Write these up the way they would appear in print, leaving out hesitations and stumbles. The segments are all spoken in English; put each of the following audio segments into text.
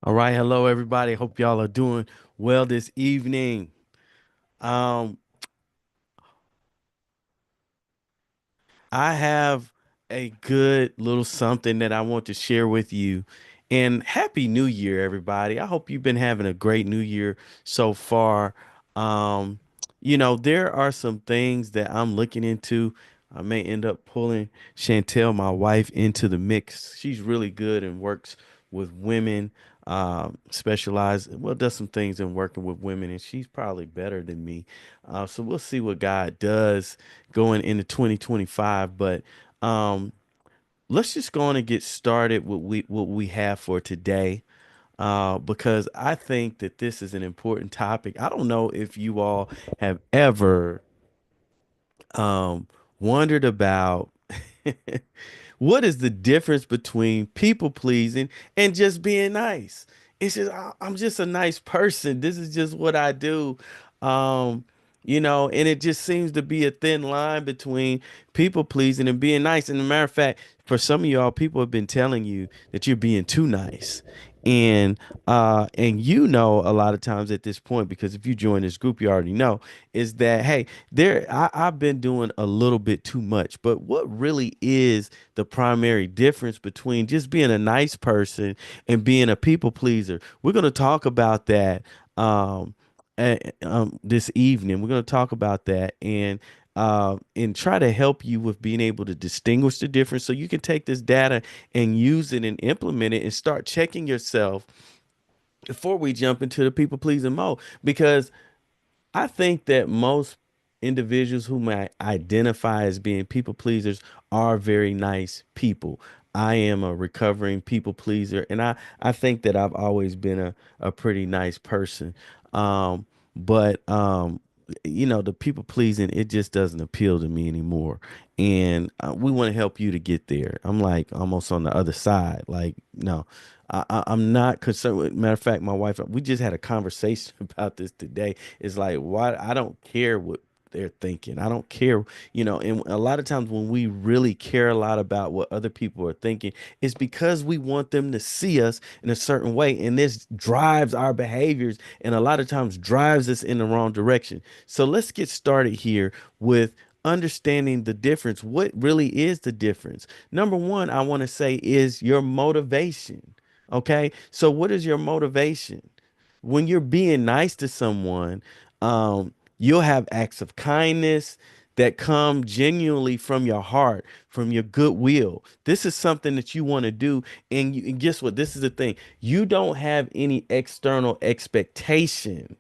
All right, hello everybody. Hope y'all are doing well this evening. Um, I have a good little something that I want to share with you. And Happy New Year, everybody. I hope you've been having a great new year so far. Um, there are some things that I'm looking into. I may end up pulling Chantel, my wife, into the mix. She's really good and works with women, does some things in working with women, and she's probably better than me. So we'll see what God does going into 2025. But um, let's just go on and get started with what we have for today. Because I think that this is an important topic. I don't know if you all have ever um, wondered about what is the difference between people pleasing and just being nice. It's just I'm just a nice person. This is just what I do. Um, and it just seems to be a thin line between people pleasing and being nice. And a matter of fact, for some of y'all, people have been telling you that you're being too nice. And a lot of times at this point, because if you join this group, you already know, is that hey, I've been doing a little bit too much. But what really is the primary difference between just being a nice person and being a people pleaser? We're going to talk about that this evening. We're going to talk about that and try to help you with being able to distinguish the difference so you can take this data and use it and implement it and start checking yourself before we jump into the people pleasing mode. Because I think that most individuals who might identify as being people pleasers are very nice people. I am a recovering people pleaser, and I think that I've always been a pretty nice person. But the people pleasing, it just doesn't appeal to me anymore. And we want to help you to get there. I'm like almost on the other side. Like, no, I'm not concerned with. Matter of fact, my wife, we just had a conversation about this today. It's like, why? I don't care what they're thinking. I don't care, and a lot of times when we really care a lot about what other people are thinking, it's because we want them to see us in a certain way. And this drives our behaviors and a lot of times drives us in the wrong direction. So let's get started here with understanding the difference. What really is the difference? Number one, I want to say is your motivation. Okay. So what is your motivation? When you're being nice to someone, you'll have acts of kindness that come genuinely from your heart, from your goodwill. This is something that you want to do. And guess what? This is the thing. You don't have any external expectation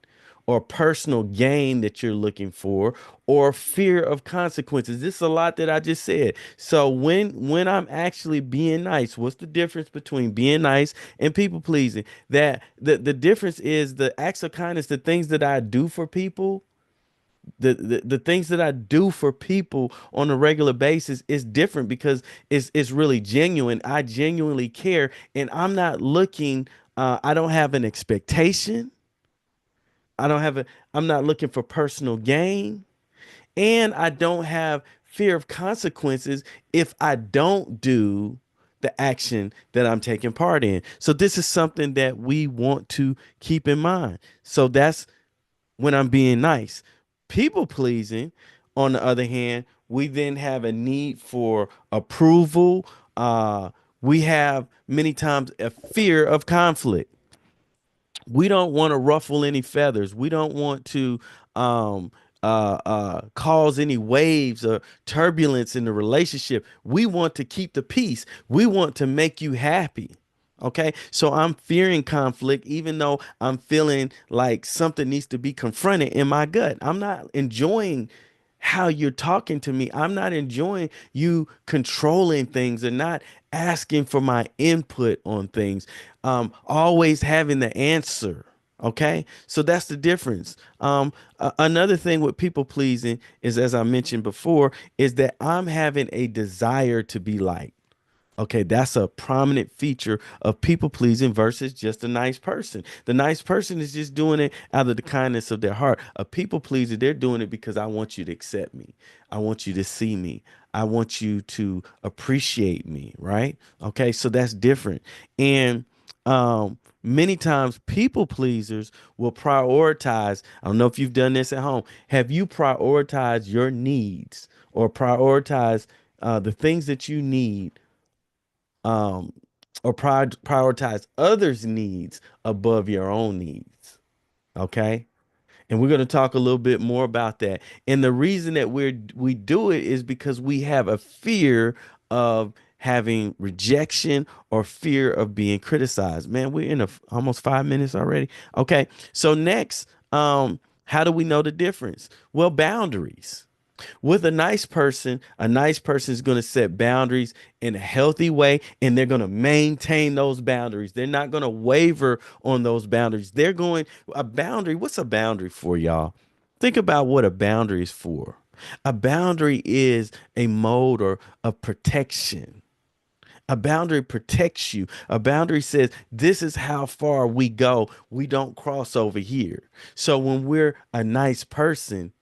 or personal gain that you're looking for or fear of consequences. This is a lot that I just said. So when I'm actually being nice, what's the difference between being nice and people pleasing? That the difference is the acts of kindness, the things that I do for people, the things that I do for people on a regular basis is different because it's really genuine. I genuinely care and I'm not looking I don't have an expectation. I don't have a I'm not looking for personal gain and I don't have fear of consequences if I don't do the action that I'm taking part in. So this is something that we want to keep in mind. So that's when I'm being nice. People pleasing, on the other hand, we then have a need for approval. We have many times a fear of conflict. We don't want to ruffle any feathers. We don't want to um, cause any waves or turbulence in the relationship. We want to keep the peace. We want to make you happy. Okay. So I'm fearing conflict, even though I'm feeling like something needs to be confronted in my gut. I'm not enjoying how you're talking to me. I'm not enjoying you controlling things and not asking for my input on things. Always having the answer. Okay, so that's the difference. Another thing with people pleasing is, as I mentioned before, is that I'm having a desire to be liked. Okay, that's a prominent feature of people pleasing versus just a nice person. The nice person is just doing it out of the kindness of their heart. A people pleaser, they're doing it because I want you to accept me. I want you to see me. I want you to appreciate me, right? Okay, so that's different. And Many times people pleasers will prioritize. I don't know if you've done this at home. Have you prioritized your needs or prioritize the things that you need, um, or prioritize others' needs above your own needs? Okay. And we're going to talk a little bit more about that. And the reason that we do it is because we have a fear of having rejection or fear of being criticized. Man, we're in almost 5 minutes already. Okay. So next, how do we know the difference? Well, boundaries. With a nice person is going to set boundaries in a healthy way, and they're going to maintain those boundaries. They're not going to waver on those boundaries. They're going, a boundary, what's a boundary for, y'all? Think about what a boundary is for. A boundary is a mode or of protection. A boundary protects you. A boundary says, this is how far we go. We don't cross over here. So when we're a nice person,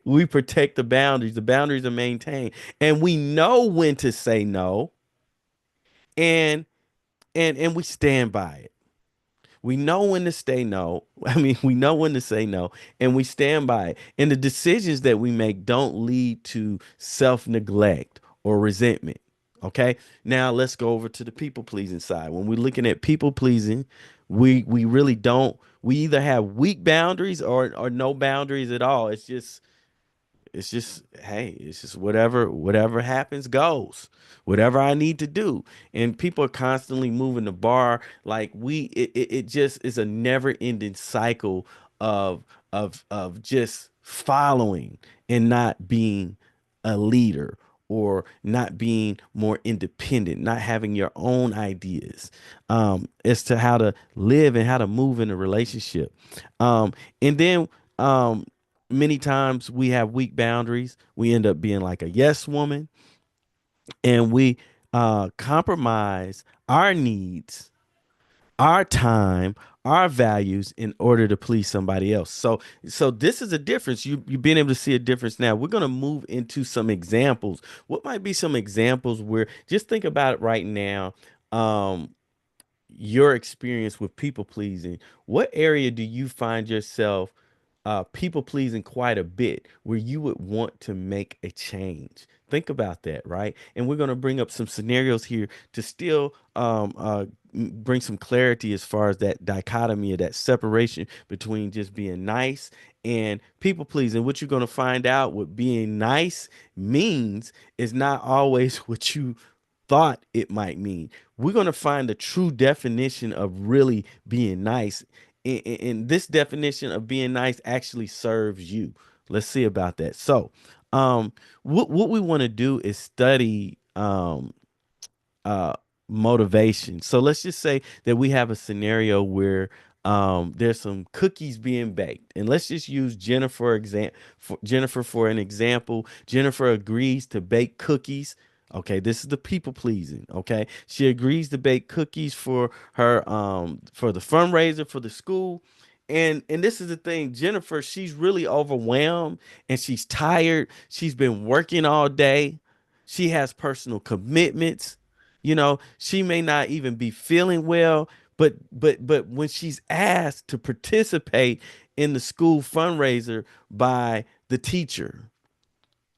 we protect the boundaries. The boundaries are maintained, and we know when to say no, and and we stand by it. We know when to say no. I mean, we know when to say no, and we stand by it. And the decisions that we make don't lead to self-neglect or resentment. Okay. Now let's go over to the people pleasing side. When we're looking at people pleasing, we really don't. We either have weak boundaries or no boundaries at all. It's just, hey, it's just whatever happens goes, whatever I need to do. And people are constantly moving the bar. Like it just is a never ending cycle of of just following and not being a leader, or not being more independent, not having your own ideas as to how to live and how to move in a relationship. And then many times we have weak boundaries. We end up being like a yes woman, and we compromise our needs, our time, our values in order to please somebody else. So this is a difference. You've been able to see a difference now. We're gonna move into some examples. What might be some examples where, just think about it right now. Um, your experience with people pleasing. What area do you find yourself people pleasing quite a bit, where you would want to make a change? Think about that, right? And we're going to bring up some scenarios here to still bring some clarity as far as that dichotomy, or that separation between just being nice and people pleasing. What you're going to find out, what being nice means is not always what you thought it might mean. We're going to find the true definition of really being nice. And this definition of being nice actually serves you. Let's see about that. So, what we want to do is study uh motivation. So let's just say that we have a scenario where there's some cookies being baked, and let's just use Jennifer for an example. Jennifer agrees to bake cookies. Okay, this is the people pleasing. Okay, she agrees to bake cookies for her for the fundraiser for the school. And this is the thing, Jennifer, she's really overwhelmed and she's tired. She's been working all day. She has personal commitments. She may not even be feeling well, but when she's asked to participate in the school fundraiser by the teacher,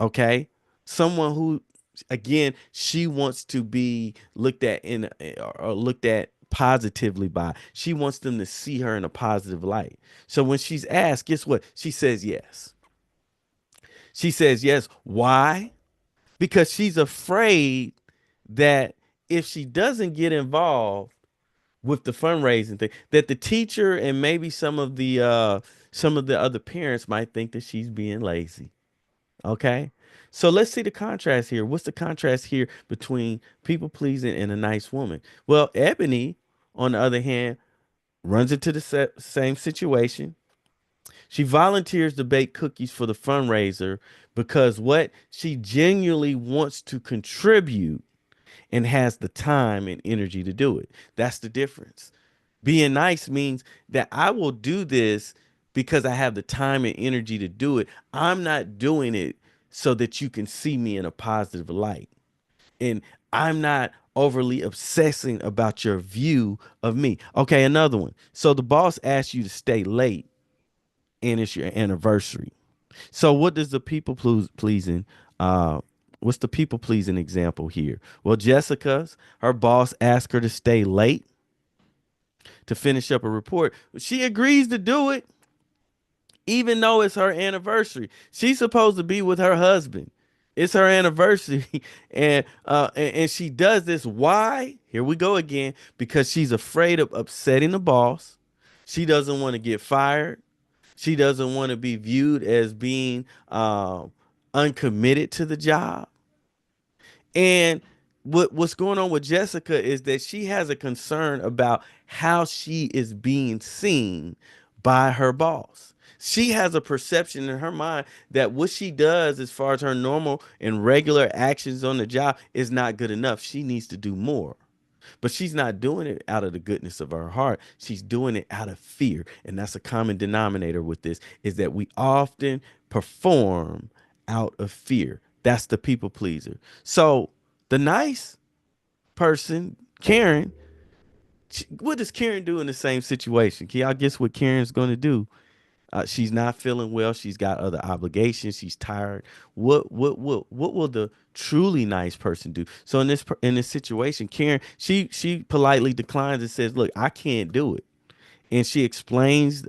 okay, someone who, again, she wants to be looked at or looked at positively by. She wants them to see her in a positive light. So when she's asked, guess what? She says yes. She says yes. Why? Because she's afraid that if she doesn't get involved with the fundraising thing, that the teacher and maybe some of the other parents might think that she's being lazy. Okay. So let's see the contrast here. What's the contrast here between people pleasing and a nice woman? Well, Ebony, on the other hand, runs into the same situation. She volunteers to bake cookies for the fundraiser because what? She genuinely wants to contribute and has the time and energy to do it. That's the difference. Being nice means that I will do this because I have the time and energy to do it. I'm not doing it so that you can see me in a positive light. And I'm not overly obsessing about your view of me. Okay, another one. So the boss asks you to stay late and it's your anniversary. So what does the pleasing uh what's the people pleasing example here? Well, Jessica's her boss asked her to stay late to finish up a report. She agrees to do it even though it's her anniversary. She's supposed to be with her husband. It's her anniversary, and she does this. Why? Here we go again. Because she's afraid of upsetting the boss. She doesn't want to get fired. She doesn't want to be viewed as being uncommitted to the job. And what's going on with Jessica is that she has a concern about how she is being seen by her boss. She has a perception in her mind that what she does as far as her normal and regular actions on the job is not good enough. She needs to do more. But she's not doing it out of the goodness of her heart. She's doing it out of fear. And that's a common denominator with this is that we often perform out of fear. That's the people pleaser. So the nice person, Karen, what does Karen do in the same situation? Can y'all guess what Karen's going to do? She's not feeling well. She's got other obligations. She's tired. What will the truly nice person do? So in this situation, Karen, she politely declines and says, "Look, I can't do it." And she explains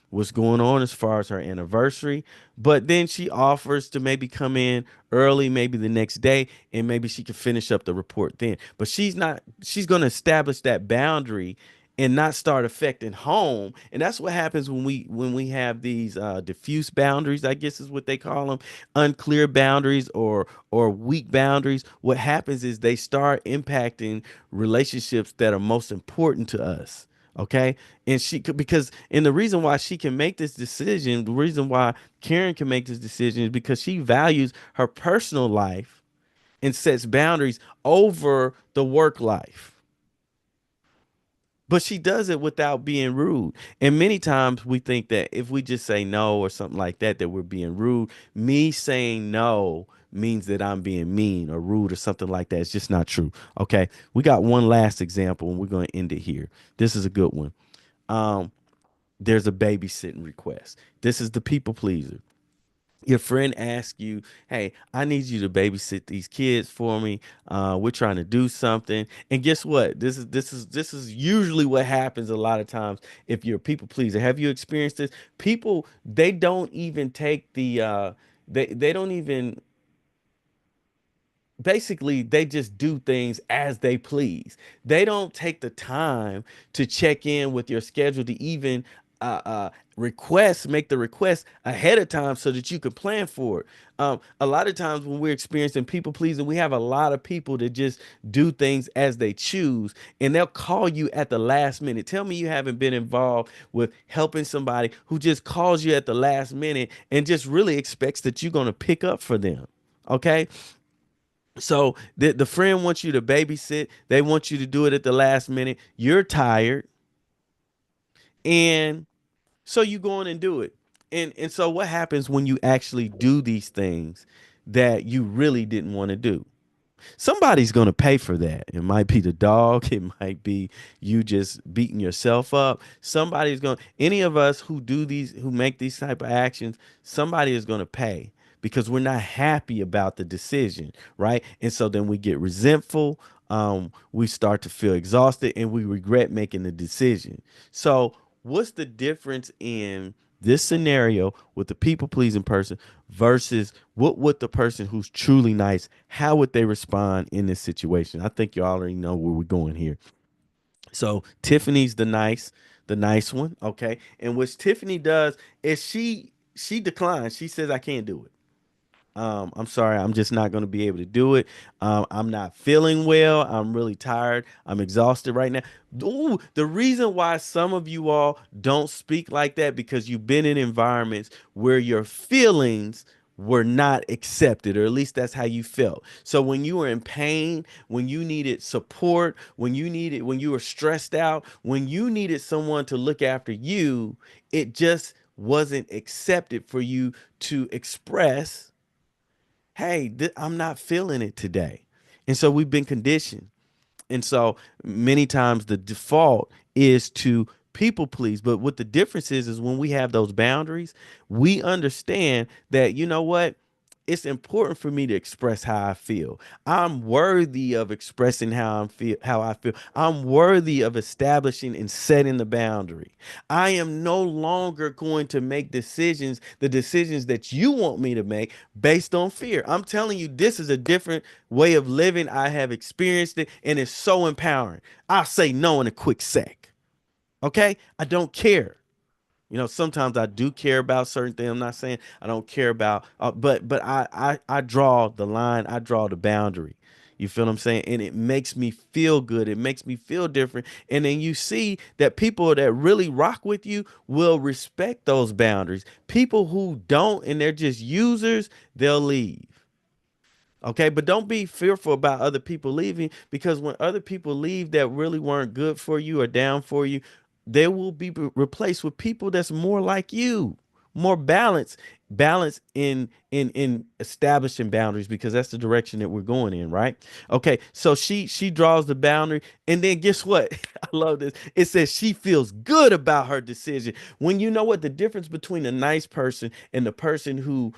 what's going on as far as her anniversary. But then she offers to maybe come in early, maybe the next day, and maybe she can finish up the report then. But she's not. She's going to establish that boundary and not start affecting home. And that's what happens when we have these diffuse boundaries, I guess is what they call them, unclear boundaries or weak boundaries. What happens is they start impacting relationships that are most important to us. Okay. And she could, because, and the reason why she can make this decision, the reason why Karen can make this decision is because she values her personal life and sets boundaries over the work life. But she does it without being rude. And many times we think that if we just say no or something like that, that we're being rude. Me saying no means that I'm being mean or rude or something like that. It's just not true. Okay. We got one last example and we're going to end it here. This is a good one. Um, there's a babysitting request. This is the people pleaser. Your friend asks you, "Hey, I need you to babysit these kids for me. We're trying to do something." And guess what? This is usually what happens a lot of times if you're a people pleaser. Have you experienced this? People, they don't even take the they don't even, basically they just do things as they please. They don't take the time to check in with your schedule to even make the request ahead of time so that you can plan for it. A lot of times when we're experiencing people pleasing, we have a lot of people that just do things as they choose, and they'll call you at the last minute. Tell me you haven't been involved with helping somebody who just calls you at the last minute and just really expects that you're going to pick up for them. Okay. So the friend wants you to babysit. They want you to do it at the last minute. You're tired, and so you go in and do it. And so what happens when you actually do these things that you really didn't want to do? Somebody's going to pay for that. It might be the dog. It might be you just beating yourself up. Somebody's going, any of us who do these, who make these type of actions, somebody is going to pay because we're not happy about the decision, right? And so then we get resentful. We start to feel exhausted and we regret making the decision. So what's the difference in this scenario with the people pleasing person versus what would the person who's truly nice, how would they respond in this situation? I think you already know where we're going here. So Tiffany's the nice one, okay? And what Tiffany does is she declines. She says, "I can't do it. I'm sorry, I'm just not going to be able to do it. I'm not feeling well. I'm really tired. I'm exhausted right now." Ooh, the reason why some of you all don't speak like that because you've been in environments where your feelings were not accepted, or at least that's how you felt. So when you were in pain, when you needed support, when you were stressed out, when you needed someone to look after you, it just wasn't accepted for you to express, "Hey, I'm not feeling it today." And so we've been conditioned. And so many times the default is to people please. But what the difference is when we have those boundaries, we understand that, you know what? It's important for me to express how I feel. I'm worthy of expressing how I feel. I'm worthy of establishing and setting the boundary. I am no longer going to make decisions, the decisions that you want me to make based on fear. I'm telling you, this is a different way of living. I have experienced it and it's so empowering. I'll say no in a quick sec. Okay? I don't care. Sometimes I do care about certain things. I'm not saying I don't care about, but I draw the line. I draw the boundary. You feel what I'm saying? And it makes me feel good. It makes me feel different. And then you see that people that really rock with you will respect those boundaries. People who don't and they're just users, they'll leave. Okay, but don't be fearful about other people leaving, because when other people leave that really weren't good for you or down for you, they will be replaced with people that's more like you, more balanced, balance in establishing boundaries, because that's the direction that we're going in, right? Okay, so she draws the boundary, and then guess what? I love this. It says she feels good about her decision. When you know what the difference between a nice person and the person who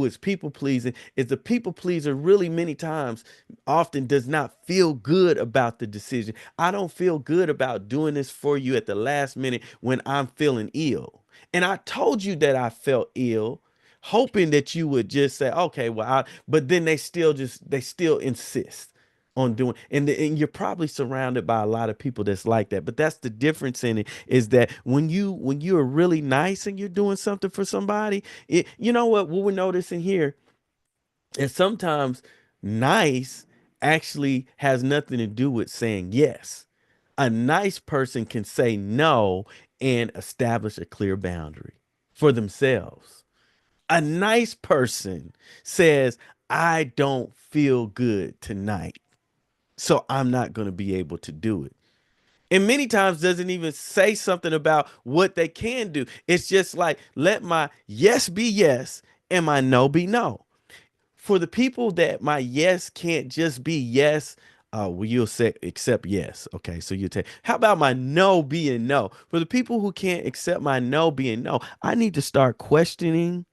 is people pleasing is, the people pleaser really many times often does not feel good about the decision. I don't feel good about doing this for you at the last minute when I'm feeling ill. And I told you that I felt ill, hoping that you would just say, okay, well, but then they still insist on doing, and you're probably surrounded by a lot of people that's like that. But that's the difference in it, is that when you are really nice and you're doing something for somebody, you know what we're noticing here, and sometimes nice actually has nothing to do with saying yes. A nice person can say no and establish a clear boundary for themselves. A nice person says, I don't feel good tonight, so I'm not going to be able to do it. And many times doesn't even say something about what they can do. It's just like, let my yes be yes and my no be no. For the people that my yes can't just be yes, well, you'll say accept yes. Okay, so you take, how about my no being no? For the people who can't accept my no being no, I need to start questioning,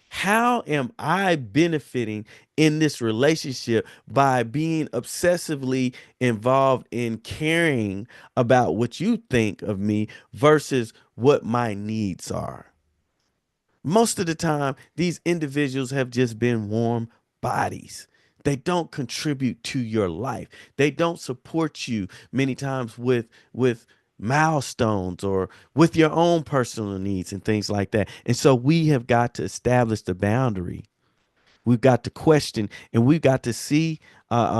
how am I benefiting in this relationship by being obsessively involved in caring about what you think of me versus what my needs are? Most of the time, these individuals have just been warm bodies. They don't contribute to your life. They don't support you many times with milestones or with your own personal needs and things like that. And so we have got to establish the boundary. We've got to question, and we've got to see,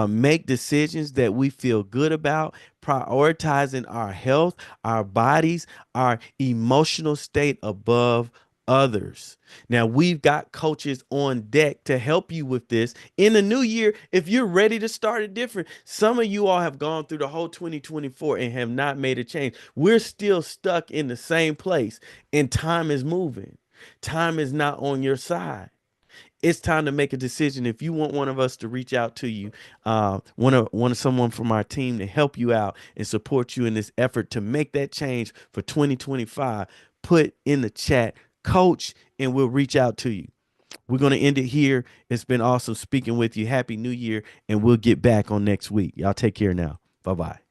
make decisions that we feel good about, prioritizing our health, our bodies, our emotional state above others. Now, we've got coaches on deck to help you with this in the new year. If you're ready to start it different, some of you all have gone through the whole 2024 and have not made a change. We're still stuck in the same place, and time is moving. Time is not on your side. It's time to make a decision. If you want one of us to reach out to you, want someone from our team to help you out and support you in this effort to make that change for 2025, put in the chat coach, and we'll reach out to you. We're going to end it here. It's been awesome speaking with you. Happy New Year, and we'll get back on next week. Y'all take care now. Bye bye.